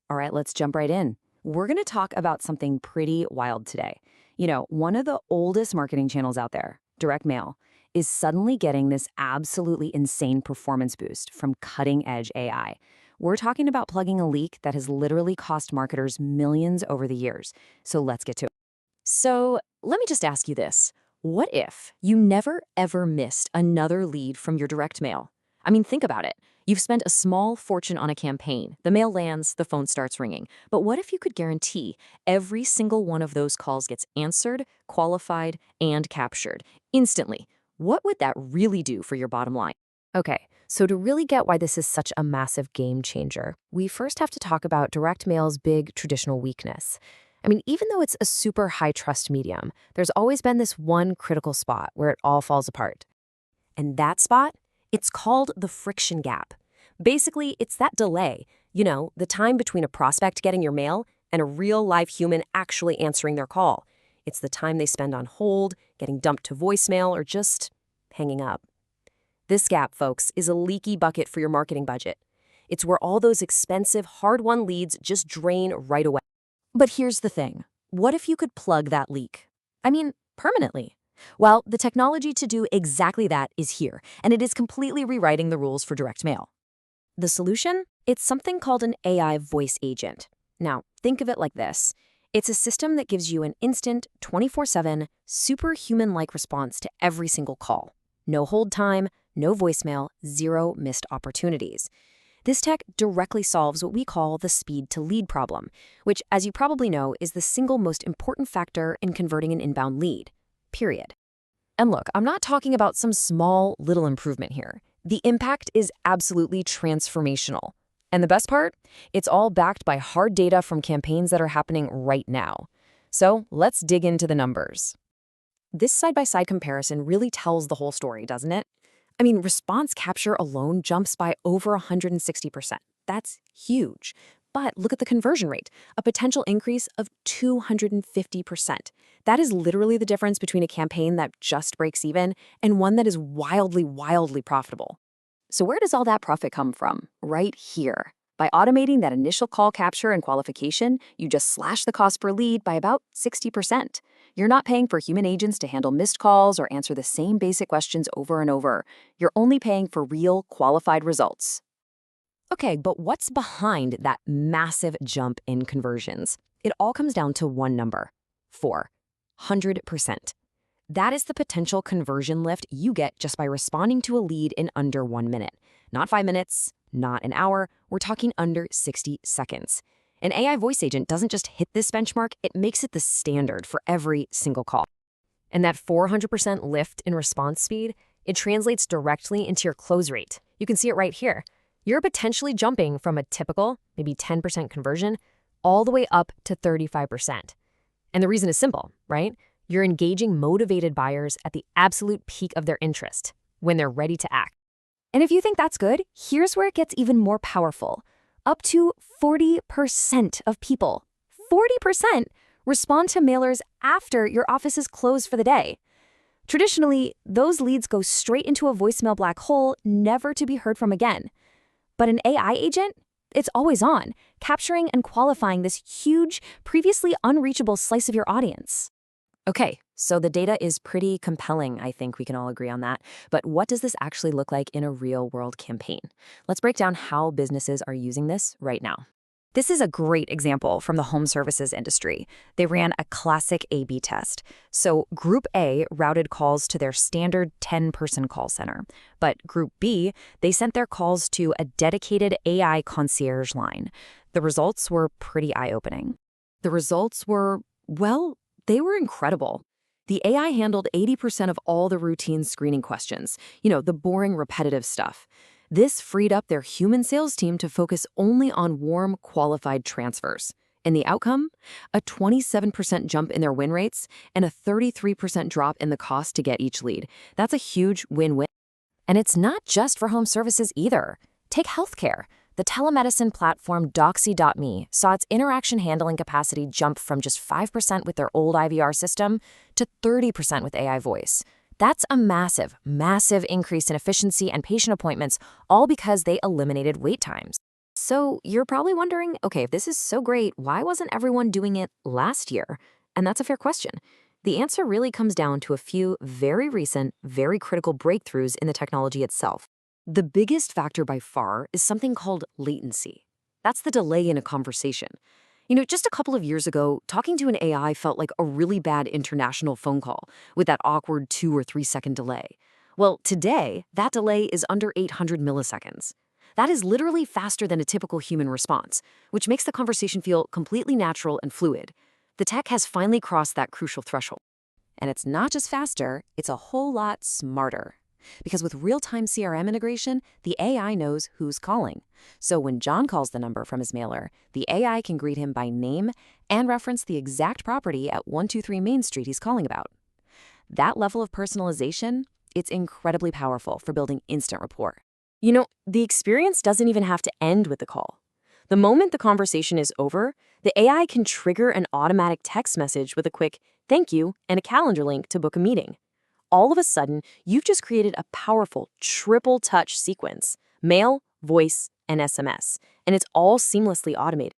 All right, let's jump right in. We're going to talk about something pretty wild today. One of the oldest marketing channels out there, direct mail, is suddenly getting this absolutely insane performance boost from cutting edge AI. We're talking about plugging a leak that has literally cost marketers millions over the years. So let's get to it. So let me just ask you this. What if you never ever missed another lead from your direct mail? I mean, think about it. You've spent a small fortune on a campaign. The mail lands, the phone starts ringing. But what if you could guarantee every single one of those calls gets answered, qualified, and captured instantly? What would that really do for your bottom line? Okay, so to really get why this is such a massive game changer, we first have to talk about direct mail's big traditional weakness. I mean, even though it's a super high trust medium, there's always been this one critical spot where it all falls apart. And that spot? It's called the friction gap. Basically, it's that delay, the time between a prospect getting your mail and a real live human actually answering their call. It's the time they spend on hold, getting dumped to voicemail, or just hanging up. This gap, folks, is a leaky bucket for your marketing budget. It's where all those expensive, hard-won leads just drain right away. But here's the thing. What if you could plug that leak? I mean, permanently. Well, the technology to do exactly that is here, and it is completely rewriting the rules for direct mail. The solution? It's something called an AI voice agent. Now, think of it like this. It's a system that gives you an instant, 24/7, superhuman-like response to every single call. No hold time, no voicemail, zero missed opportunities. This tech directly solves what we call the speed to lead problem, which, as you probably know, is the single most important factor in converting an inbound lead. Period. And look, I'm not talking about some small little improvement here. The impact is absolutely transformational. And the best part? It's all backed by hard data from campaigns that are happening right now. So let's dig into the numbers. This side-by-side comparison really tells the whole story, doesn't it? I mean, response capture alone jumps by over 160%. That's huge. But look at the conversion rate, a potential increase of 250%. That is literally the difference between a campaign that just breaks even and one that is wildly, wildly profitable. So where does all that profit come from? Right here. By automating that initial call capture and qualification, you just slash the cost per lead by about 60%. You're not paying for human agents to handle missed calls or answer the same basic questions over and over. You're only paying for real, qualified results. Okay, but what's behind that massive jump in conversions? It all comes down to one number: 400%. That is the potential conversion lift you get just by responding to a lead in under 1 minute. Not 5 minutes, not an hour, we're talking under 60 seconds. An AI voice agent doesn't just hit this benchmark, it makes it the standard for every single call. And that 400% lift in response speed, it translates directly into your close rate. You can see it right here. You're potentially jumping from a typical, maybe 10% conversion, all the way up to 35%. And the reason is simple, right? You're engaging motivated buyers at the absolute peak of their interest, when they're ready to act. And if you think that's good, here's where it gets even more powerful. Up to 40% of people, 40%, respond to mailers after your office is closed for the day. Traditionally, those leads go straight into a voicemail black hole, never to be heard from again. But an AI agent? It's always on, capturing and qualifying this huge, previously unreachable slice of your audience. Okay, so the data is pretty compelling, I think we can all agree on that. But what does this actually look like in a real-world campaign? Let's break down how businesses are using this right now. This is a great example from the home services industry. They ran a classic A/B test. So Group A routed calls to their standard 10-person call center. But Group B, they sent their calls to a dedicated AI concierge line. The results were pretty eye-opening. The results were, well, they were incredible. The AI handled 80% of all the routine screening questions, the boring, repetitive stuff. This freed up their human sales team to focus only on warm, qualified transfers. And the outcome? A 27% jump in their win rates and a 33% drop in the cost to get each lead. That's a huge win-win. And it's not just for home services either. Take healthcare. The telemedicine platform Doxy.me saw its interaction handling capacity jump from just 5% with their old IVR system to 30% with AI voice. That's a massive, massive increase in efficiency and patient appointments, all because they eliminated wait times. So you're probably wondering, okay, if this is so great, why wasn't everyone doing it last year? And that's a fair question. The answer really comes down to a few very recent, very critical breakthroughs in the technology itself. The biggest factor by far is something called latency. That's the delay in a conversation. Just a couple of years ago, talking to an AI felt like a really bad international phone call with that awkward 2 or 3 second delay. Well, today, that delay is under 800 milliseconds. That is literally faster than a typical human response, which makes the conversation feel completely natural and fluid. The tech has finally crossed that crucial threshold. And it's not just faster, it's a whole lot smarter. Because with real-time CRM integration, the AI knows who's calling. So when John calls the number from his mailer, the AI can greet him by name and reference the exact property at 123 Main Street he's calling about. That level of personalization, it's incredibly powerful for building instant rapport. The experience doesn't even have to end with the call. The moment the conversation is over, the AI can trigger an automatic text message with a quick thank you and a calendar link to book a meeting. All of a sudden, you've just created a powerful triple touch sequence: mail, voice, and SMS, and it's all seamlessly automated.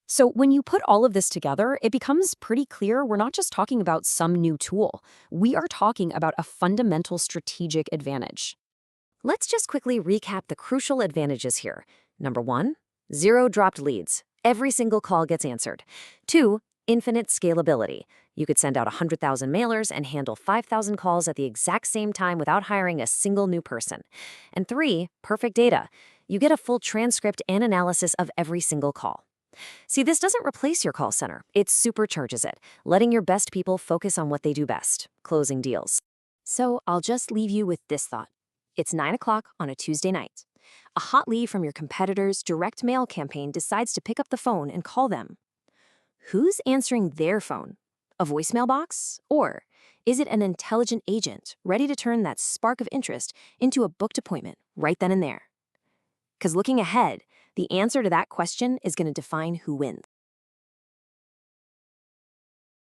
So when you put all of this together, it becomes pretty clear we're not just talking about some new tool. We are talking about a fundamental strategic advantage. Let's just quickly recap the crucial advantages here. Number 1, zero dropped leads. Every single call gets answered. 2, infinite scalability. You could send out 100,000 mailers and handle 5,000 calls at the exact same time without hiring a single new person. And 3, perfect data. You get a full transcript and analysis of every single call. See, this doesn't replace your call center. It supercharges it, letting your best people focus on what they do best: closing deals. So I'll just leave you with this thought. It's 9 o'clock on a Tuesday night. A hot lead from your competitor's direct mail campaign decides to pick up the phone and call them. Who's answering their phone? A voicemail box? Or is it an intelligent agent ready to turn that spark of interest into a booked appointment right then and there? Because looking ahead, the answer to that question is going to define who wins.